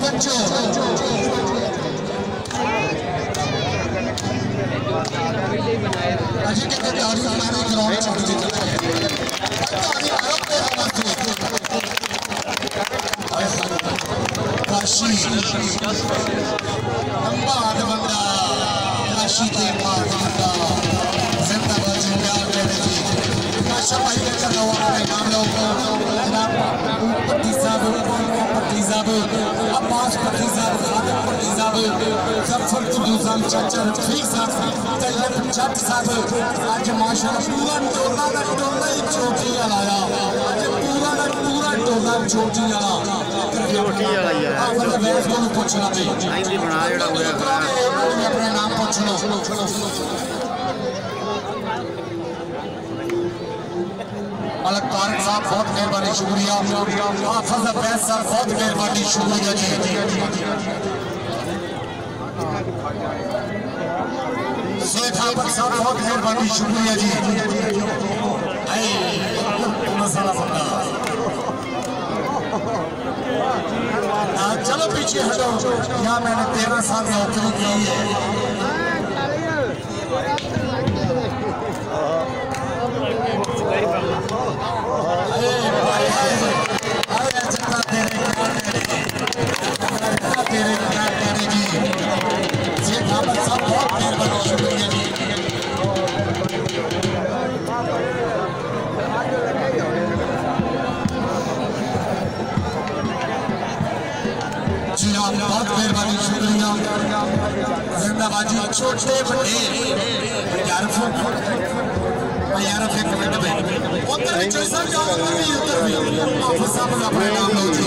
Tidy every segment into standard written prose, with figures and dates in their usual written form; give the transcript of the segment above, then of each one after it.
बच्चों अजी के तैयारी हमारे ग्राउंड छोड़ दी काशी लंबा हाथ बंदा काशी के पार बंदा जिंदाबाद जिंदाबाद जी काशा भाई का चलो अपने नाम लो जनाब पट्टी साहब अब्बास पट्टी साहब खादम पट्टी साहब जफर कुदूसम चाचा रफीक साहब तैयब जट साहब आज माशाल्लाह पूरा टोला का टोला ही चोटी आया आज पूरा का पूरा टोला चोटी आया चोटी वाला ही है मतलब वैस को पूछना भी आईंदी बना जेड़ा होया अपने नाम पूछ लो अलग तारक साहब बहुत मेहरबानी शुक्रिया हाफिज अब्बास साहब बहुत मेहरबानी शुक्रिया जी शेख अहमद साहब बहुत मेहरबानी शुक्रिया जी मसाला बंदा चलो पीछे हटो यहाँ मैंने 13 साल नौकरी की है बहुत मेहरबानी शुक्रिया जिंदाबाद जी छोटे बड़े यार एक मिनट में उधर भी जैसा जाओ उधर भी हाफिज साहब अपने नाम लो जी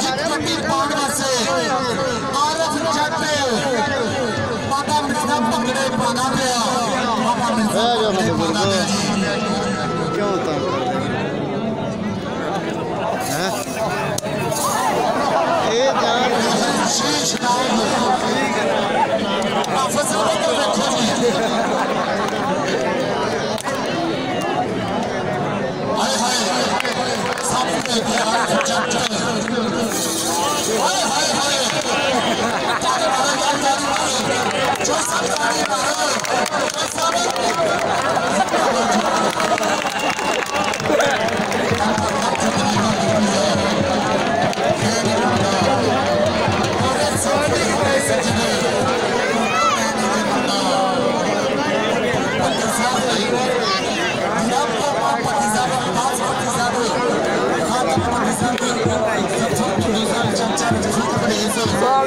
जितनी पागल से आरफ जट पादा मिर्जा पकड़े पागा गया पापा मिर्जा पकड़े पागा गया जी क्यों होता है ये जान शीश नाम हाफिज साहब को देखो जी हाय हाय सामने आरफ जट हाय हाय हाय जो सरकारी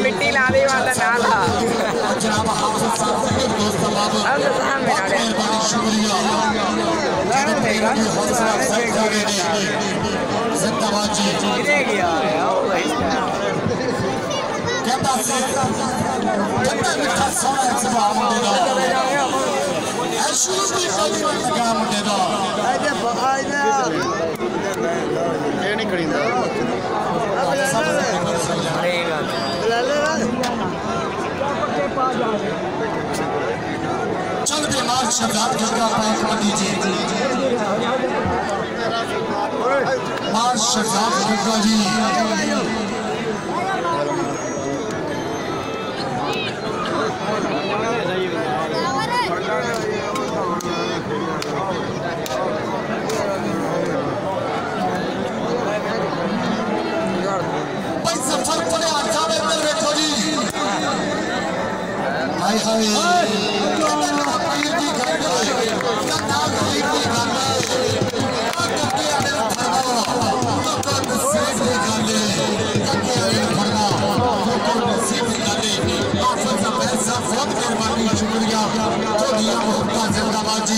मिट्टी लाने वाला नाला जनाब हाफिज साहब के दोस्त बाबू मेहरबानी शुक्रिया हौसला अफजाई कर रहे हैं जिंदाबाद जी कहता से कितना मिठा सोना जवाब देगा ऐशू भी बड़ी लगा मुंडेदा ये नहीं खरीदा चल बीमार शहजाद खड़का पैक कर दीजिए मार शहजाद खड़का जी हाय हाय शुक्रिया जिंदाबाद जी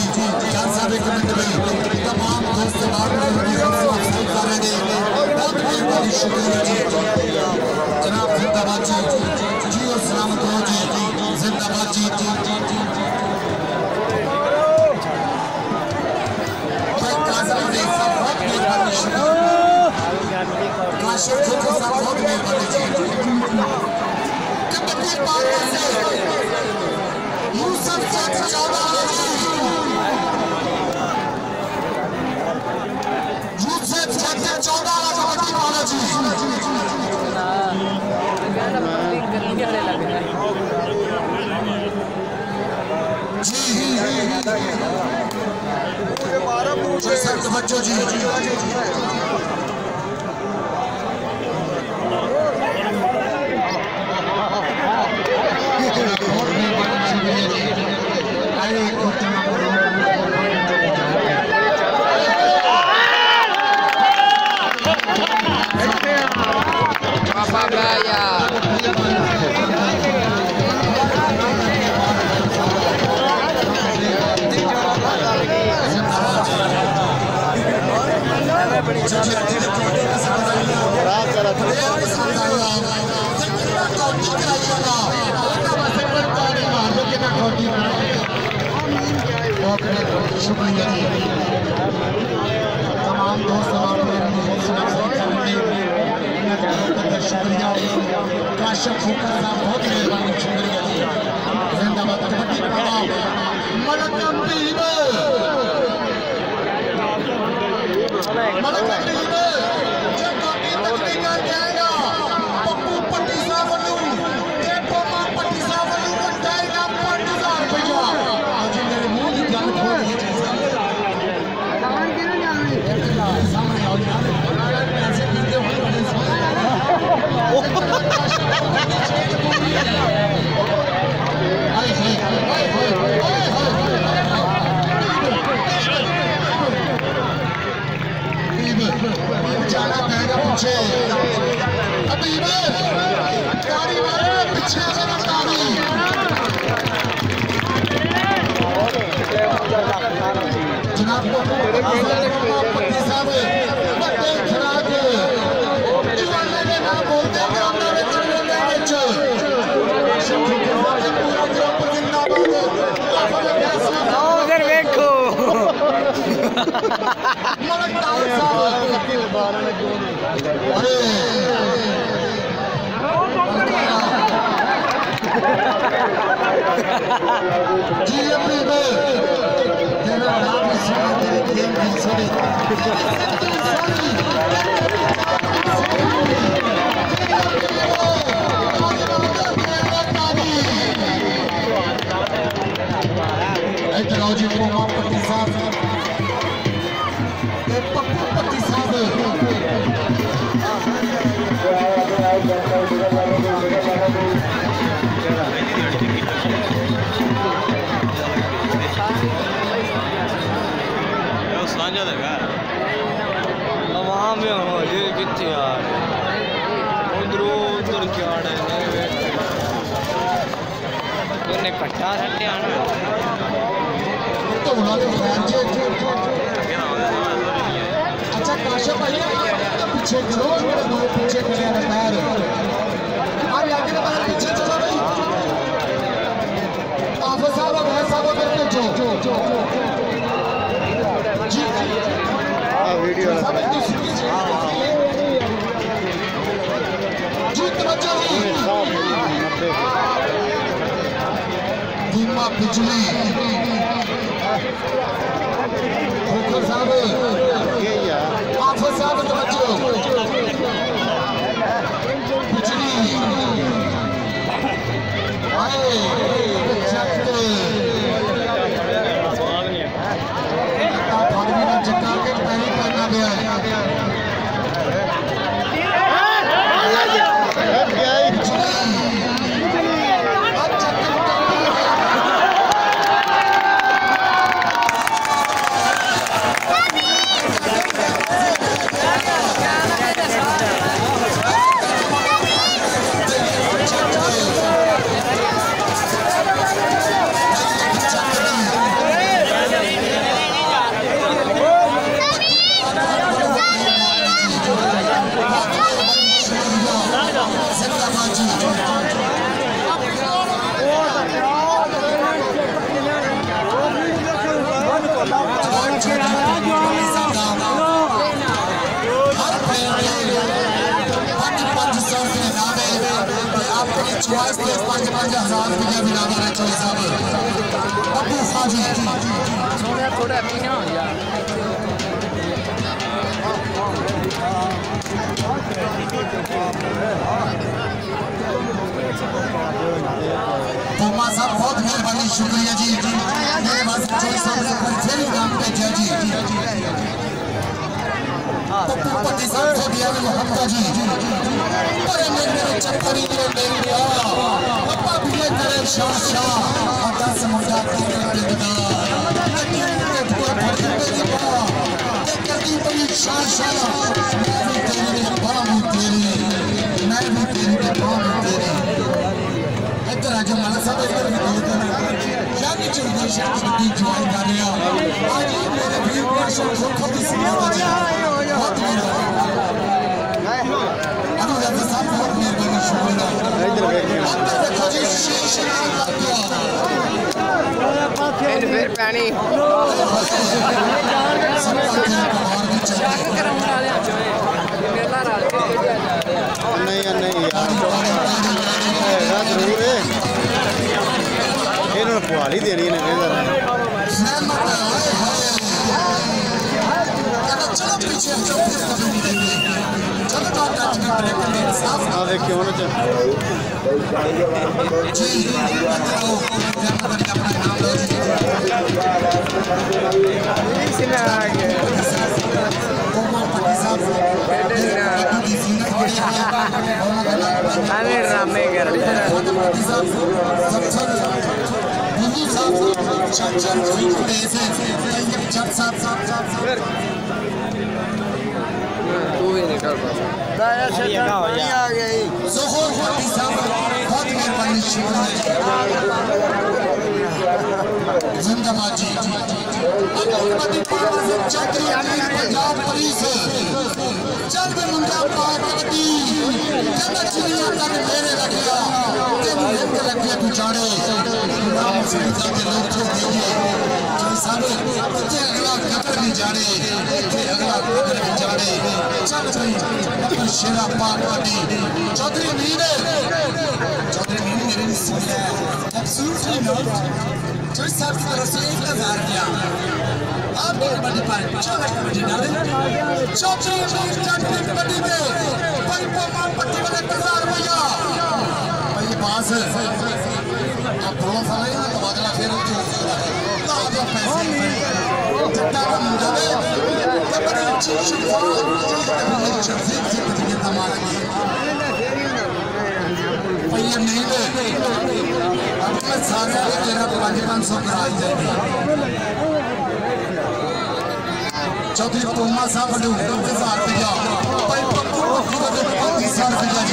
जान साहब एक मिनट में तमाम दोस्त बहुत मेहरबानी शुक्रिया जी जनाब जिंदाबाद जी जी और सलामत हो जी जिंदाबाद जी काशिफ साहब बहुत मेहरबानी जी यूसुफ जट 14 बच्चों जी शुक्रिया तमाम दोस्त शुक्रिया काशफ फूकर साहब बहुत मेहरबानी शुक्रिया जी जिंदाबाद कबड्डी अच्छा काशफ भाई पीछे चलो पीछे खड़े हैं पैर अरे आगे का पैर पीछे चलो भाई आफत साहब अवैध साहब करके जो जी वीडियो जी तवज्जो धीमा बिजली फूकर साहब आफत साहब तवज्जो बिजली आए चक्कर फाड़वी ने चक्का के पैरी करना गया है साहब बहुत मेहरबानी शुक्रिया जी। पति साहब से दिया ने मोहब्बत जी पर मेरे चक्करी में मेरी पापा भी करे शाह और 10 मुंडा के दिखदा शाह मैं भी तेरी बाम तेरी मैं भी तेरी बाम तेरी इधर आके माला साहब इधर भी क्या नहीं चलती शादी ज्वाइन कर रहा आज मेरे वीर भाषा को की सीमा बजी बहुत मेरा अब दादा साहब बहुत मेहरबानी शुक्रिया इधर देखो जी शीश लग गया फिर पानी नहीं यार जरूर है इन्होंने पुआली देनी है देखिए होना ड्रामे कर तू ही निकल जिंदाबाद जी पंजाब पुलिस चल में मुंडा पार्टी चिड़िया तक मेरे रखिया रखिया तू चाड़े नाम से लोग छोड़ दीजिए अगला कतर भी जाने अगला कतर भी जाने चल भाई अपनी शेरा पार्टी चौधरी मीर मेरे लिए एब्सोल्युटली नॉट चौधरी साहब की तरफ से 1000 किया आप मेरे बड़ी पार्टी चौधरी कमेटी डाले चौधरी कमेटी पे भाई मां पट्टी वाले 1000 रुपया भाई पास है आप थोड़ा सा नहीं ना तबादला फिर पैसे जट्टा का मुंडा है तब अच्छी भैया नहीं ले अब मैं सारे तेरा 500 कराई देंगे चौधरी तोमा साहब ने 1000 रुपया भाई पप्पू 30 रुपया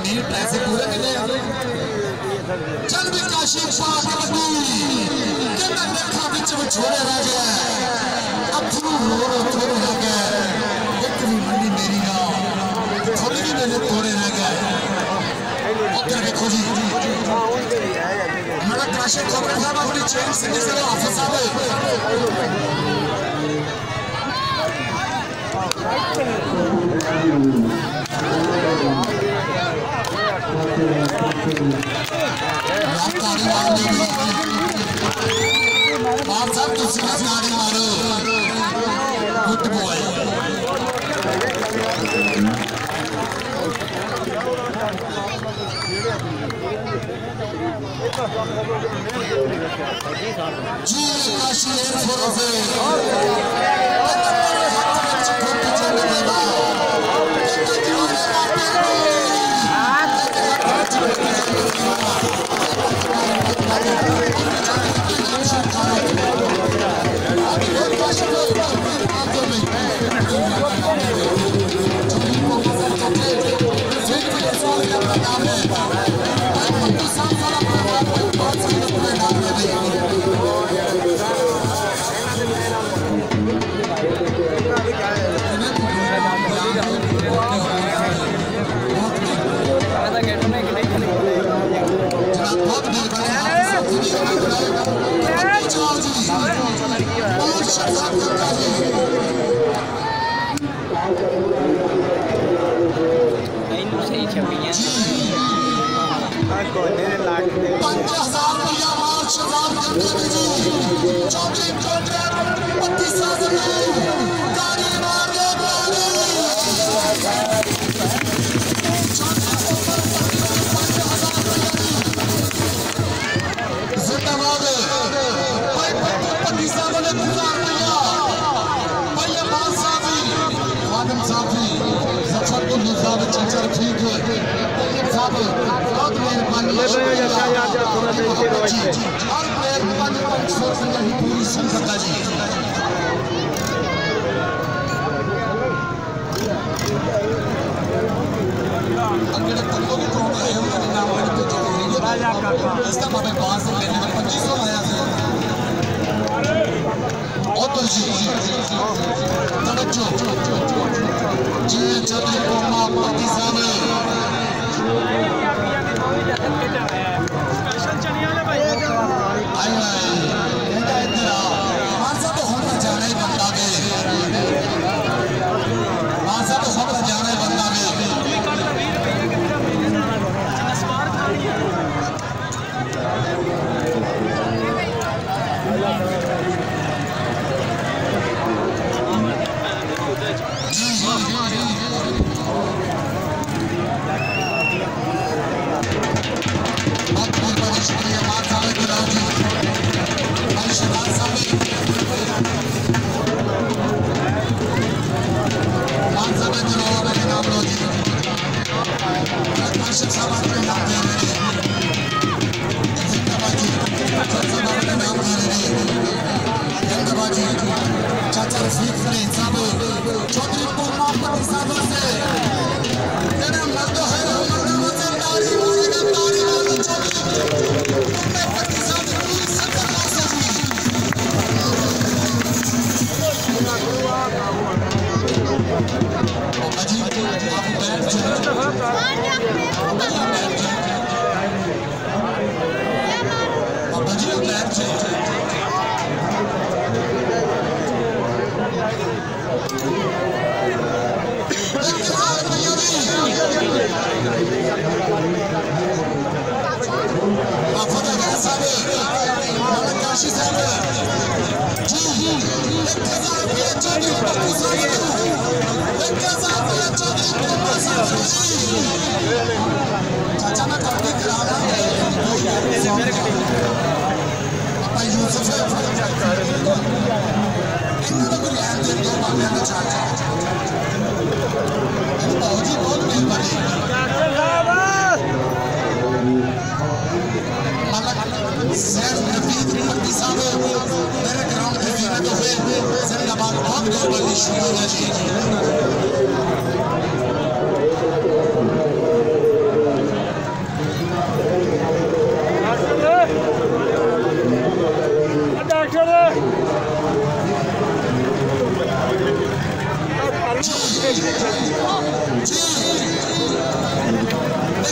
जी पैसे पूरे मिले चल भी काशी देखा बिच में छोड़े रह गया अब थोड़े रह गए एक भी मंडी मेरी ना थोड़ी भी मेरे थोड़े रह गए उधर देखो जी हमारा काशी खबर साहब अपनी चेन से ऑफिस साहब बात साहब तुसी गाड़ी मारो गुड बॉय जी काशीर फरोजे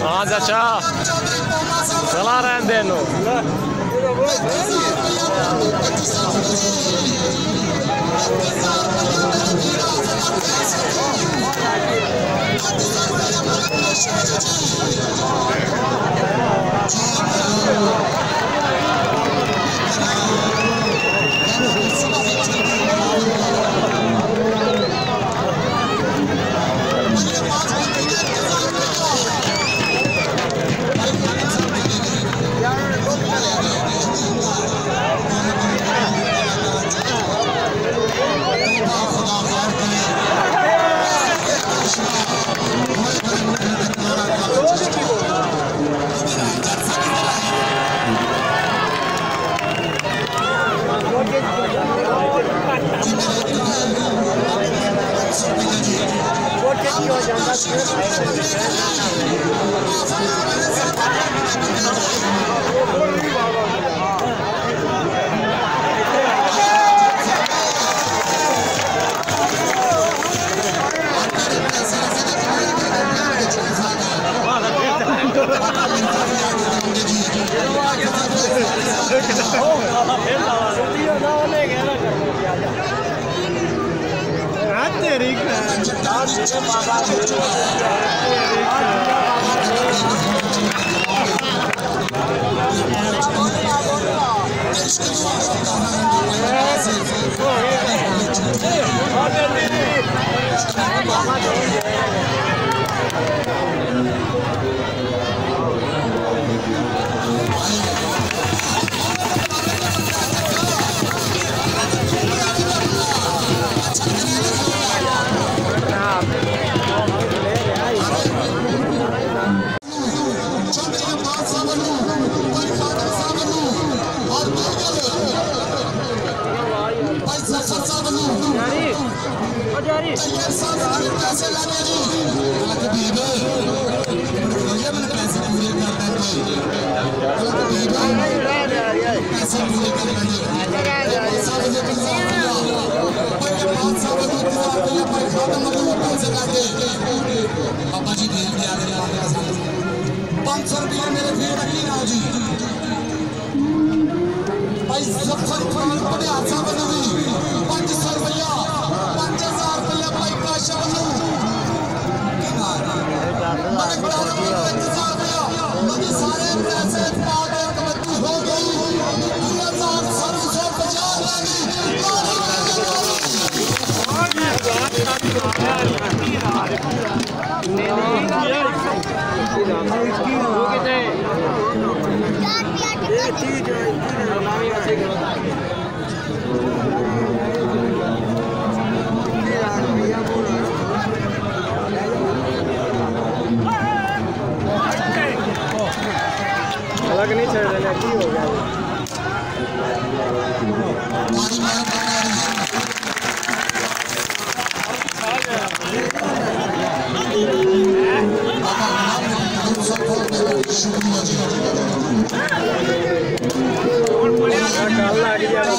हाँ चाचा चला रहने देनो बाबा जी भेज दिया 500 रुपया मेरे फिर रखी ना जी भाई जफर खान बड़े हादसा बनो भी 500 रुपया 5000 रुपया भाई काशा बनो मुझे सारे पैसे पाके कबड्डी हो गई 2000 अलग नहीं चढ़ रहा की हो गया कल लग गया